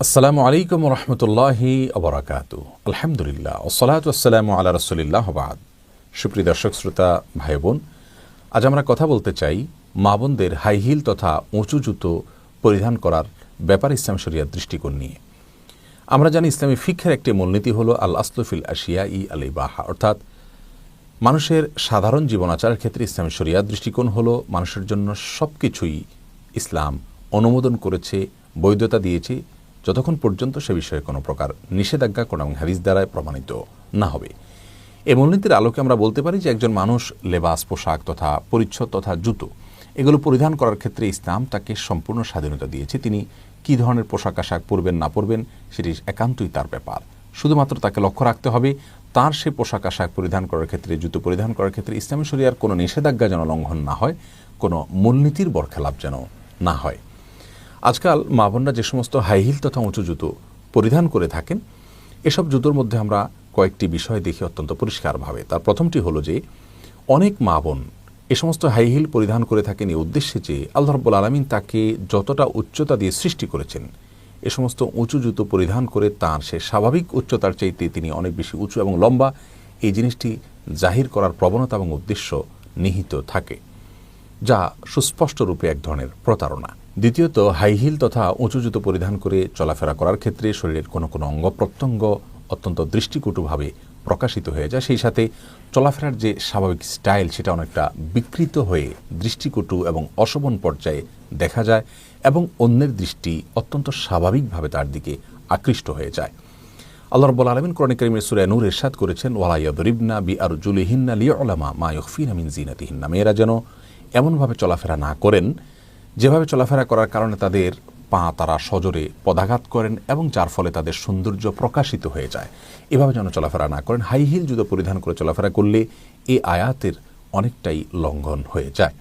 আসসালামু আলাইকুম রহমতুল্লাহি আবরাকাতু। আলহামদুলিল্লাহ ওসসালাতু ওয়াসসালামু আলা রাসূলিল্লাহ বাদ। সুপ্রিয় দর্শক শ্রোতা ভাই বোন, আজ আমরা কথা বলতে চাই মা বোনদের হাই হিল তথা উঁচু জুতো পরিধান করার ব্যাপারে ইসলাম শরিয়ার দৃষ্টিকোণ নিয়ে। আমরা জানি ইসলামী ফিকহের একটি মূলনীতি হলো আল আসলু ফিল আশিয়া ই আল ইবাহা, অর্থাৎ মানুষের সাধারণ জীবনাচারের ক্ষেত্রে ইসলামী শরিয়ার দৃষ্টিকোণ হলো মানুষের জন্য সব কিছুই ইসলাম অনুমোদন করেছে, বৈধতা দিয়েছে, যতক্ষণ পর্যন্ত সে বিষয়ে কোনো প্রকার নিষেধাজ্ঞা কোনো হাদিস দ্বারায় প্রমাণিত না হবে। এই মূলনীতির আলোকে আমরা বলতে পারি যে একজন মানুষ লেবাস, পোশাক তথা পরিচ্ছদ তথা জুতো এগুলো পরিধান করার ক্ষেত্রে ইসলাম তাকে সম্পূর্ণ স্বাধীনতা দিয়েছে। তিনি কী ধরনের পোশাক আশাক পরবেন না পরবেন সেটি একান্তই তার ব্যাপার। শুধুমাত্র তাকে লক্ষ্য রাখতে হবে তার সে পোশাক আশাক পরিধান করার ক্ষেত্রে, জুতো পরিধান করার ক্ষেত্রে ইসলামী শরিয়ার কোনো নিষেধাজ্ঞা যেন লঙ্ঘন না হয়, কোনো মূলনীতির বরখেলাপ যেন না হয়। আজকাল মা বোনরা যে সমস্ত হাই হিল তথা উঁচু জুতো পরিধান করে থাকেন, এসব জুতোর মধ্যে আমরা কয়েকটি বিষয় দেখি অত্যন্ত পরিষ্কারভাবে। তার প্রথমটি হলো যে অনেক মা বোন এ সমস্ত হাই হিল পরিধান করে থাকেন এই উদ্দেশ্যে যে আল্লাহ রাব্বুল আলামিন তাকে যতটা উচ্চতা দিয়ে সৃষ্টি করেছেন, এ সমস্ত উঁচু জুতো পরিধান করে তার সে স্বাভাবিক উচ্চতার চাইতে তিনি অনেক বেশি উঁচু এবং লম্বা, এই জিনিসটি জাহির করার প্রবণতা এবং উদ্দেশ্য নিহিত থাকে, যা সুস্পষ্ট রূপে এক ধরনের প্রতারণা। দ্বিতীয়ত, হাই হিল তথা উঁচু জুতো পরিধান করে চলাফেরা করার ক্ষেত্রে শরীরের কোনো কোনো অঙ্গ প্রত্যঙ্গ অত্যন্ত দৃষ্টিকটুভাবে প্রকাশিত হয়ে যায়। সেই সাথে চলাফেরার যে স্বাভাবিক স্টাইল সেটা অনেকটা বিকৃত হয়ে দৃষ্টিকটু এবং অশোভন পর্যায়ে দেখা যায় এবং অন্যের দৃষ্টি অত্যন্ত স্বাভাবিকভাবে তার দিকে আকৃষ্ট হয়ে যায়। আল্লাহ রাব্বুল আলামিন কোরআনে কারীমের সূরা নূর ইরশাদ করেছেন, ওয়ালা ইয়াদরিবনা বিআরজুলিহিন্না লিউলামা মা ইউখফিনা মিন জিনাতিহিন্না। মেয়েরা যেন এমনভাবে চলাফেরা না করেন যেভাবে চলাফেরা করার কারণে তাদের পা তারা সজোরে পদাঘাত করেন এবং যার ফলে তাদের সৌন্দর্য প্রকাশিত হয়ে যায়। এভাবে যেন চলাফেরা না করেন। হাই হিল জুতো পরিধান করে চলাফেরা করলে এই আয়াতের অনেকটাই লঙ্ঘন হয়ে যায়।